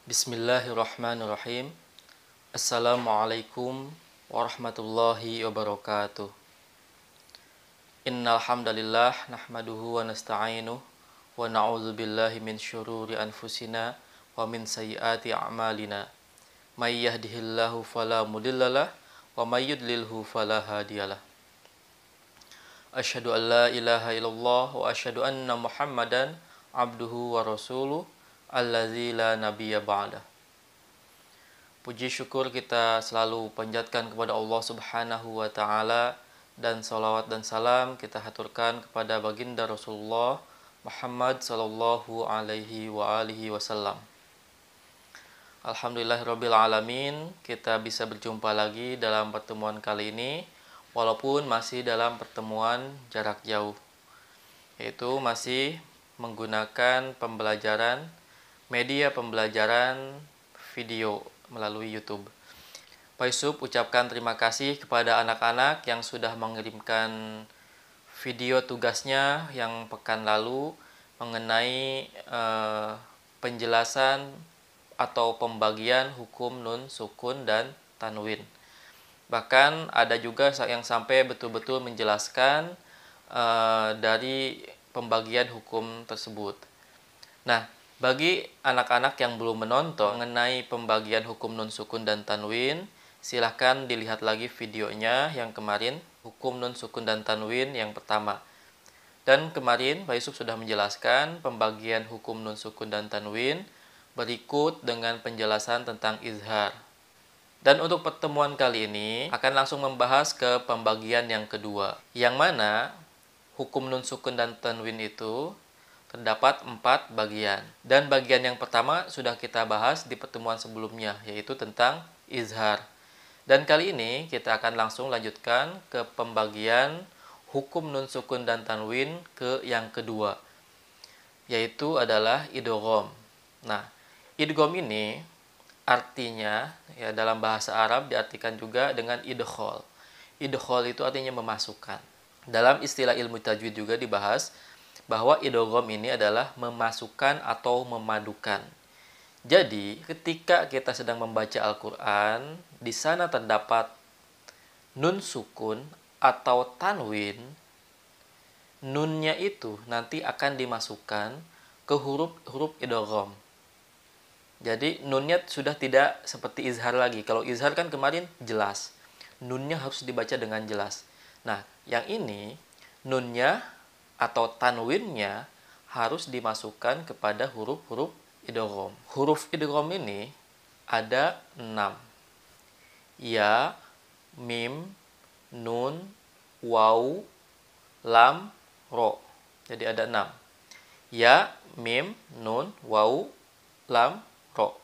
Bismillahirrahmanirrahim. Assalamualaikum warahmatullahi wabarakatuh. Innal hamdalillah nahmaduhu wa nasta'inuhu wa na'udzu billahi min syururi anfusina wa min sayyiati a'malina. May yahdihillahu fala mudhillalah wa may yudlilhu fala hadiyalah. Asyhadu an la ilaha illallah wa asyhadu anna Muhammadan abduhu wa rasuluh allazi la nabiyya ba'dah. Puji syukur kita selalu panjatkan kepada Allah Subhanahu wa taala, dan salawat dan salam kita haturkan kepada baginda Rasulullah Muhammad sallallahu alaihi wa alihi wasallam. Alhamdulillahirabbil alamin, kita bisa berjumpa lagi dalam pertemuan kali ini walaupun masih dalam pertemuan jarak jauh, yaitu masih menggunakan media pembelajaran video melalui YouTube. Pak Yusuf ucapkan terima kasih kepada anak-anak yang sudah mengirimkan video tugasnya yang pekan lalu mengenai penjelasan atau pembagian hukum nun, sukun, dan tanwin. Bahkan ada juga yang sampai betul-betul menjelaskan dari pembagian hukum tersebut. Nah, bagi anak-anak yang belum menonton mengenai pembagian hukum nun, sukun, dan tanwin, silahkan dilihat lagi videonya yang kemarin, hukum nun, sukun, dan tanwin yang pertama. Dan kemarin Pak Yusuf sudah menjelaskan pembagian hukum nun, sukun, dan tanwin berikut dengan penjelasan tentang izhar. Dan untuk pertemuan kali ini akan langsung membahas ke pembagian yang kedua, yang mana hukum nun, sukun, dan tanwin itu terdapat 4 bagian. Dan bagian yang pertama sudah kita bahas di pertemuan sebelumnya, yaitu tentang izhar. Dan kali ini kita akan langsung lanjutkan ke pembagian hukum nun, sukun, dan tanwin ke yang kedua, yaitu adalah idgham. Nah, idgham ini artinya ya dalam bahasa Arab diartikan juga dengan idkhal. Idkhal itu artinya memasukkan. Dalam istilah ilmu tajwid juga dibahas bahwa idgham ini adalah memasukkan atau memadukan. Jadi, ketika kita sedang membaca Al-Quran, di sana terdapat nun sukun atau tanwin, nunnya itu nanti akan dimasukkan ke huruf idgham. Jadi, nunnya sudah tidak seperti izhar lagi. Kalau izhar kan kemarin jelas, nunnya harus dibaca dengan jelas. Nah, yang ini nunnya atau tanwinnya harus dimasukkan kepada huruf-huruf idgham. Huruf idgham ini ada 6. Ya, mim, nun, waw, lam, ro. Jadi ada 6. Ya, mim, nun, waw, lam, ro.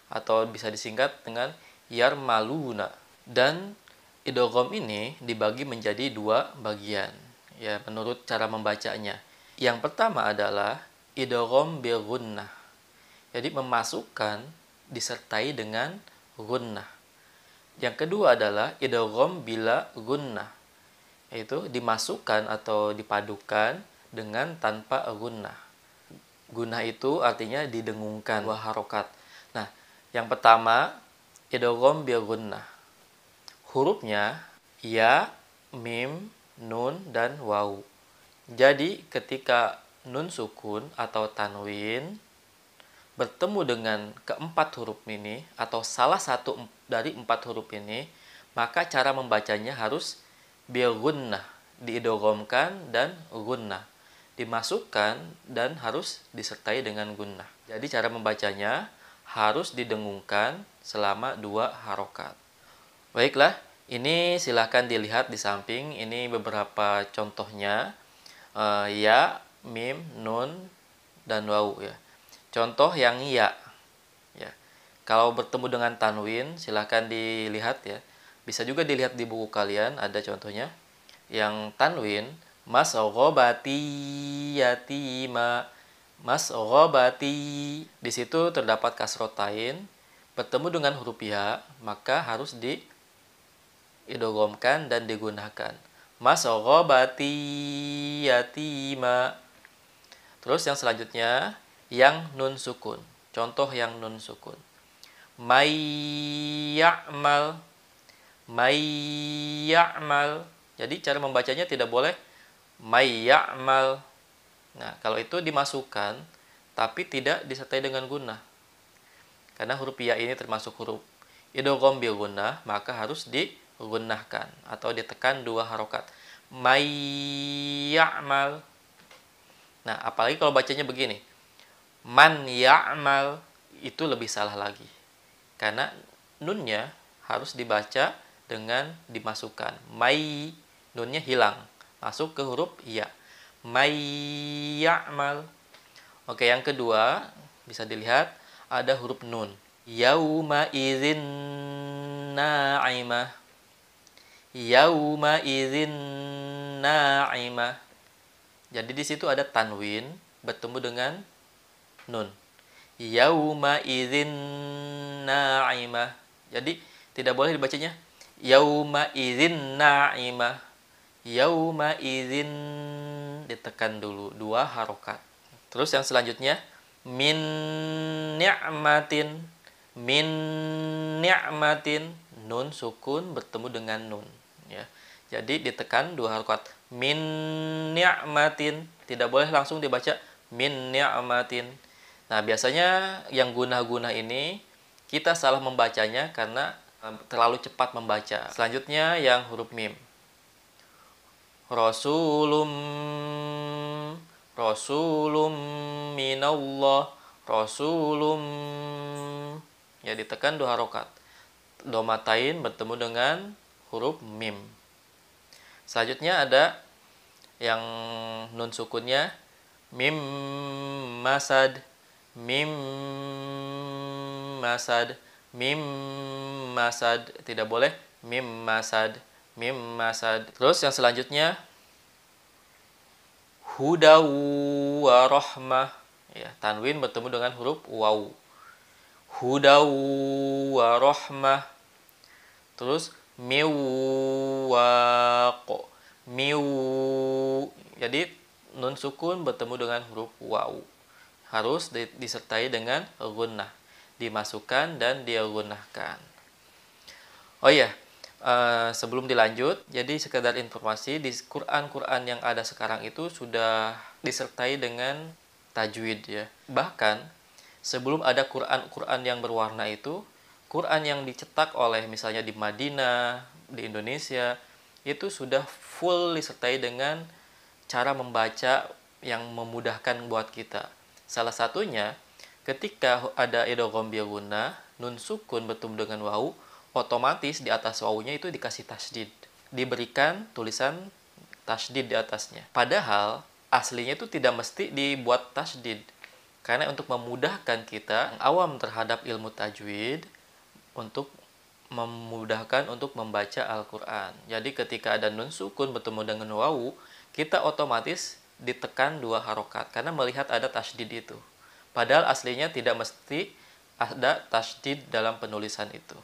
Atau bisa disingkat dengan yarmaluna. Dan idgham ini dibagi menjadi 2 bagian. Ya, menurut cara membacanya. Yang pertama adalah idgham bil gunnah. Jadi memasukkan disertai dengan gunnah. Yang kedua adalah idgham bila gunnah, yaitu dimasukkan atau dipadukan dengan tanpa gunnah. Gunnah itu artinya didengungkan, 2 harokat. Nah, yang pertama idgham bil gunnah. Hurufnya ya, mim, nun, dan waw. Jadi ketika nun sukun atau tanwin bertemu dengan keempat huruf ini atau salah satu dari 4 huruf ini, maka cara membacanya harus bil gunnah, diidghamkan dan gunnah, dimasukkan dan harus disertai dengan gunnah. Jadi cara membacanya harus didengungkan selama 2 harokat. Baiklah, ini silahkan dilihat di samping. Ini beberapa contohnya. Ya, mim, nun, dan waw ya. Contoh yang ya. Kalau bertemu dengan tanwin, silahkan dilihat ya. Bisa juga dilihat di buku kalian, ada contohnya. Yang tanwin, masghobati yatima. Masghobati. Di situ terdapat kasrotain. Bertemu dengan huruf ya, maka harus diidghamkan dan digunakan. Masghobati yatima. Terus yang selanjutnya yang nun sukun. contoh yang nun sukun. May ya'mal, may ya'mal. Jadi cara membacanya tidak boleh may ya'mal. Nah, kalau itu dimasukkan tapi tidak disertai dengan gunnah. Karena huruf ya ini termasuk huruf idgham bil gunnah, maka harus digunnahkan atau ditekan 2 harokat. May ya'mal. Nah, apalagi kalau bacanya begini. Man ya'mal, itu lebih salah lagi. Karena nunnya harus dibaca dengan dimasukkan. May, nunnya hilang, masuk ke huruf ya. May ya'mal. Oke, yang kedua bisa dilihat ada huruf nun. Yauma idzin na'imah. Yauma idzin na'imah. Jadi di situ ada tanwin bertemu dengan nun. Yauma idzin na'imah. Jadi tidak boleh dibacanya yauma idzin na'imah. Yauma idzin, ditekan dulu 2 harokat. Terus yang selanjutnya min ni'matin. Min ni'matin, nun sukun bertemu dengan nun, ya. Jadi ditekan 2 harokat. Min ni'matin, tidak boleh langsung dibaca min ni'matin. Nah, biasanya yang gunah-gunah ini kita salah membacanya karena terlalu cepat membaca. Selanjutnya yang huruf mim. Rasulum, rasulum minallah, rasulum, ya, ditekan 2 harokat. Domatain bertemu dengan huruf mim. Selanjutnya ada yang nun sukunnya mim masad, mim masad, mim masad, tidak boleh mim masad, mim masad. Terus yang selanjutnya hudaw wa rahmah, ya, tanwin bertemu dengan huruf waw. Hudaw wa rahmah. Terus miwaq, miw, jadi nun sukun bertemu dengan huruf waw. Harus disertai dengan gunnah, dimasukkan dan digunnahkan. Oh iya, sebelum dilanjut, jadi sekedar informasi, di Quran yang ada sekarang itu sudah disertai dengan tajwid, ya. Bahkan sebelum ada Quran yang berwarna itu, Quran yang dicetak oleh misalnya di Madinah, di Indonesia, itu sudah full disertai dengan cara membaca yang memudahkan buat kita. Salah satunya ketika ada idgham bil gunnah, nun sukun bertemu dengan waw, otomatis di atas wawunya itu dikasih tasdid, diberikan tulisan tasdid di atasnya. Padahal aslinya itu tidak mesti dibuat tasdid, karena untuk memudahkan kita awam terhadap ilmu tajwid, untuk memudahkan untuk membaca Al-Quran. Jadi ketika ada nun sukun bertemu dengan wawu, kita otomatis ditekan 2 harokat karena melihat ada tasdid itu. Padahal aslinya tidak mesti ada tasdid dalam penulisan itu.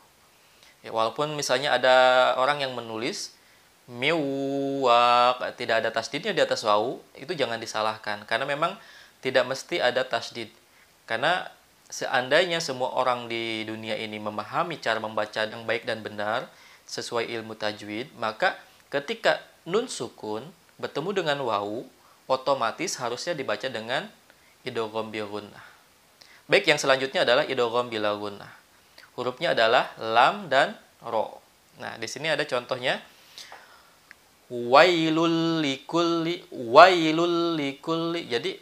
Ya, walaupun misalnya ada orang yang menulis miwaq, tidak ada tasdidnya di atas wawu, itu jangan disalahkan karena memang tidak mesti ada tasdid. Karena seandainya semua orang di dunia ini memahami cara membaca yang baik dan benar sesuai ilmu tajwid, maka ketika nun sukun bertemu dengan wawu, otomatis harusnya dibaca dengan idgham bil gunnah. Baik, yang selanjutnya adalah idgham bila gunnah. Hurufnya adalah lam dan ro. Nah, di sini ada contohnya. Wailul likulli, wailul likulli. Jadi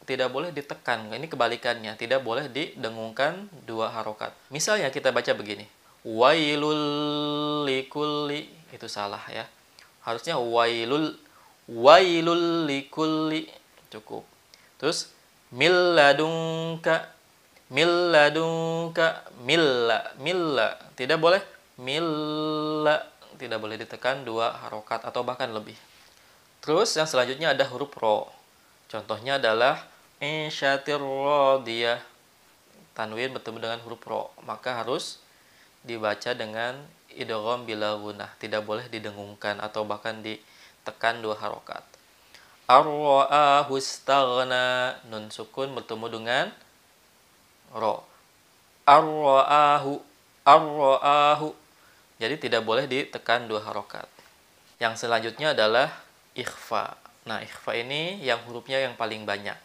tidak boleh ditekan. Ini kebalikannya, tidak boleh didengungkan 2 harokat. Misalnya kita baca begini. Wailul likulli, itu salah, ya. Harusnya wailul likulli, cukup. Terus milladunka, milladunka, milla, tidak boleh milla, tidak boleh ditekan 2 harokat atau bahkan lebih. Terus yang selanjutnya ada huruf ro. Contohnya adalah insyatir radiyah, tanwin bertemu dengan huruf ro, maka harus dibaca dengan idgham bila gunnah, tidak boleh didengungkan atau bahkan ditekan 2 harokat. Ar-ra'ahu istaghna, nun sukun bertemu dengan ro. Ar-ra'ahu, ar-ra'ahu. Jadi tidak boleh ditekan 2 harokat. Yang selanjutnya adalah ikhfa. Nah, ikhfa ini yang hurufnya yang paling banyak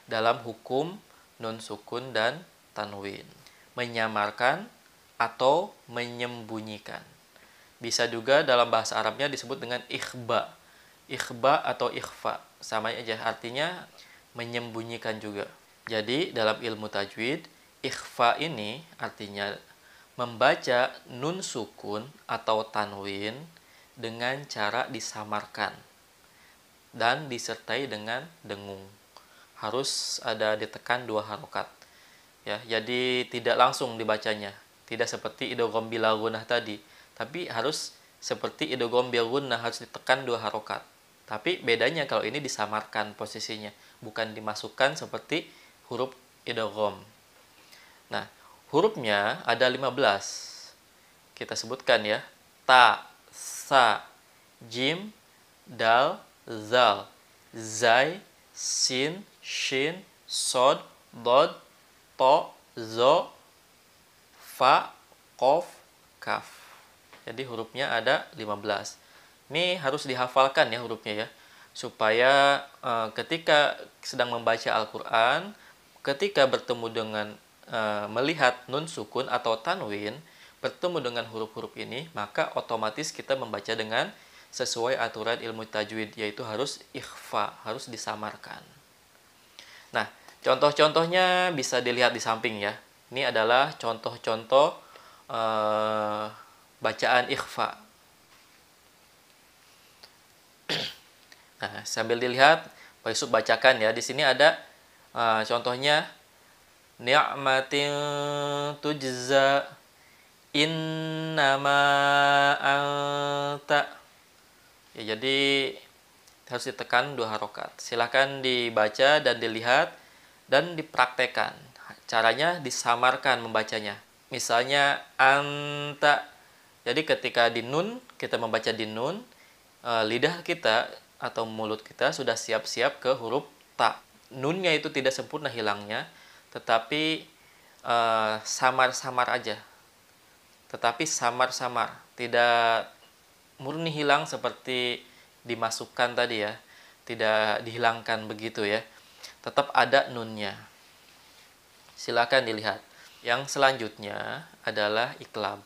dalam hukum nun sukun dan tanwin. Menyamarkan atau menyembunyikan. Bisa juga dalam bahasa Arabnya disebut dengan ikhba. Ikhba atau ikhfa. Sama aja, artinya menyembunyikan juga. Jadi dalam ilmu tajwid, ikhfa ini artinya membaca nun sukun atau tanwin dengan cara disamarkan dan disertai dengan dengung. Harus ada ditekan 2 harokat. Ya, jadi tidak langsung dibacanya. Tidak seperti idgham bila gunnah tadi, tapi harus seperti idgham bil gunnah, harus ditekan 2 harokat. Tapi bedanya kalau ini disamarkan posisinya, bukan dimasukkan seperti huruf idgham. Nah, hurufnya ada 15. Kita sebutkan ya. Ta, sa, jim, dal, zal, zai, sin, shin, sod, dod, to, zo, fa, kof, kaf. Jadi hurufnya ada 15. Ini harus dihafalkan ya hurufnya ya. Supaya ketika sedang membaca Al-Quran, ketika bertemu dengan melihat nun sukun atau tanwin, bertemu dengan huruf-huruf ini, maka otomatis kita membaca dengan sesuai aturan ilmu tajwid, yaitu harus ikhfa, harus disamarkan. Nah, contoh-contohnya bisa dilihat di samping ya. Ini adalah contoh-contoh bacaan ikhfa. Nah, sambil dilihat, Pak Yusuf bacakan ya. Di sini ada contohnya, ni'matin tujza innama anta. Ya, jadi harus ditekan 2 harokat. Silahkan dibaca dan dilihat dan dipraktekkan. Caranya disamarkan membacanya. Misalnya anta. Jadi ketika di nun, kita membaca di nun, lidah kita atau mulut kita sudah siap-siap ke huruf ta. Nunnya itu tidak sempurna hilangnya, tetapi samar-samar aja. Tetapi samar-samar, tidak murni hilang seperti dimasukkan tadi ya. Tidak dihilangkan begitu ya. Tetap ada nunnya. Silakan dilihat. Yang selanjutnya adalah iklab.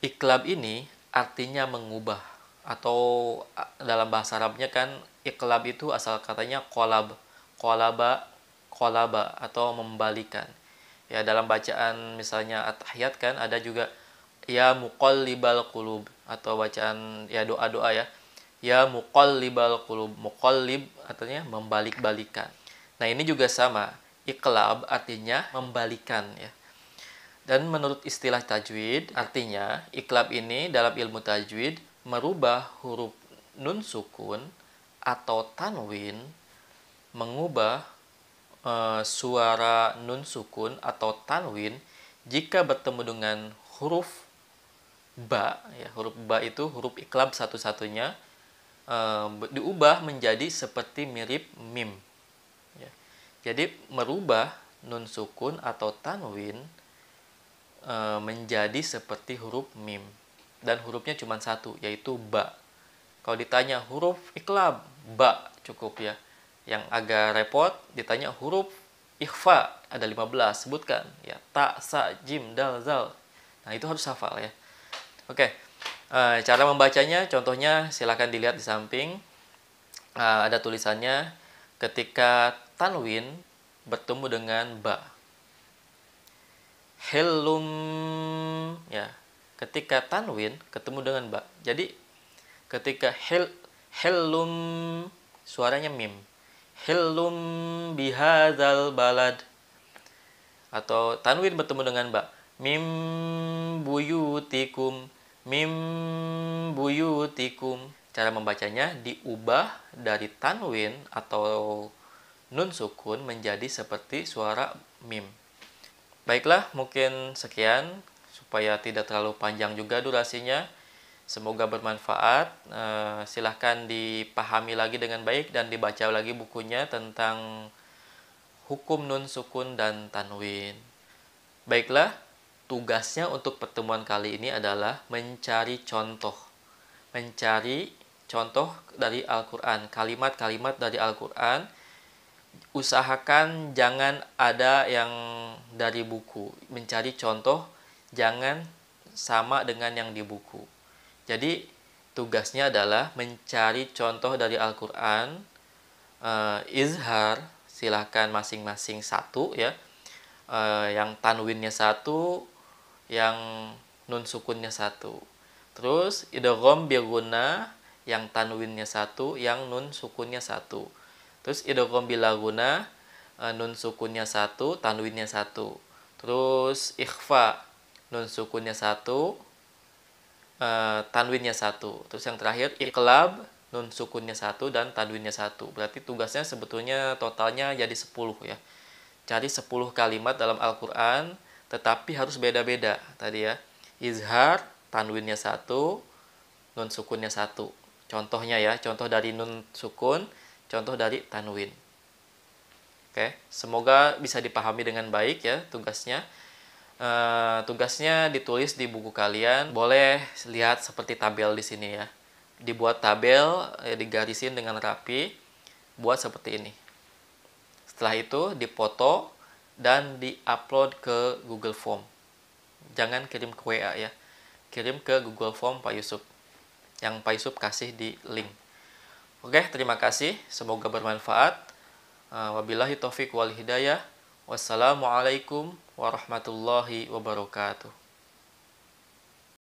Iklab ini artinya mengubah, atau dalam bahasa Arabnya kan iklab itu asal katanya kolab, kolaba atau membalikan. Ya, dalam bacaan misalnya at-tahiyat kan ada juga ya muqallibal qulub, atau bacaan ya doa-doa ya. Ya muqallibal qulub, muqallib artinya membalik-balikan. Nah, ini juga sama. Iqlab artinya membalikan ya. Dan menurut istilah tajwid, artinya iqlab ini dalam ilmu tajwid merubah huruf nun sukun atau tanwin, mengubah suara nun sukun atau tanwin jika bertemu dengan huruf ba ya. Huruf ba itu huruf iqlab satu-satunya, diubah menjadi seperti mirip mim ya. Jadi merubah nun sukun atau tanwin menjadi seperti huruf mim, dan hurufnya cuma satu, yaitu ba. Kalau ditanya huruf iqlab, ba cukup ya. Yang agak repot ditanya huruf ikhfa, ada 15, sebutkan ya. Ta, sa, jim, dal, zal. Nah, itu harus hafal ya. Oke. Cara membacanya contohnya silakan dilihat di samping. Ada tulisannya ketika tanwin bertemu dengan ba. Helum ya. Ketika tanwin ketemu dengan ba. Jadi ketika helum suaranya mim. Helum bihadzal balad. Atau tanwin bertemu dengan ba. Mim buyutikum. Mim buyutikum. Cara membacanya diubah dari tanwin atau nun sukun menjadi seperti suara mim. Baiklah, mungkin sekian supaya tidak terlalu panjang juga durasinya. Semoga bermanfaat. Silahkan dipahami lagi dengan baik dan dibaca lagi bukunya tentang hukum nun sukun dan tanwin. Baiklah, tugasnya untuk pertemuan kali ini adalah mencari contoh. Mencari contoh dari Al-Quran, kalimat-kalimat dari Al-Quran. Usahakan jangan ada yang dari buku. Mencari contoh jangan sama dengan yang di buku. Jadi tugasnya adalah mencari contoh dari Al-Quran. Izhar, silahkan masing-masing satu ya. Yang tanwinnya satu, yang nun sukunnya satu. Terus idgham bilghunna, yang tanwinnya satu, yang nun sukunnya satu. Terus idgham bilaguna, nun sukunnya satu, tanwinnya satu. Terus ikhfa, nun sukunnya satu, tanwinnya satu. Terus yang terakhir iqlab, nun sukunnya satu dan tanwinnya satu. Berarti tugasnya sebetulnya totalnya jadi 10 ya. Cari 10 kalimat dalam Al-Quran, tetapi harus beda-beda tadi ya. Izhar, tanwinnya satu, nun sukunnya satu. Contohnya ya, contoh dari nun sukun, contoh dari tanwin. Oke, semoga bisa dipahami dengan baik ya tugasnya. Tugasnya ditulis di buku kalian. Boleh lihat seperti tabel di sini ya. Dibuat tabel, digarisin dengan rapi, buat seperti ini. Setelah itu dipoto dan di-upload ke Google Form. Jangan kirim ke WA ya. Kirim ke Google Form Pak Yusuf. Yang Pak Yusuf kasih di link. Oke, terima kasih. Semoga bermanfaat. Wabillahi taufiq wal hidayah. Wassalamualaikum warahmatullahi wabarakatuh.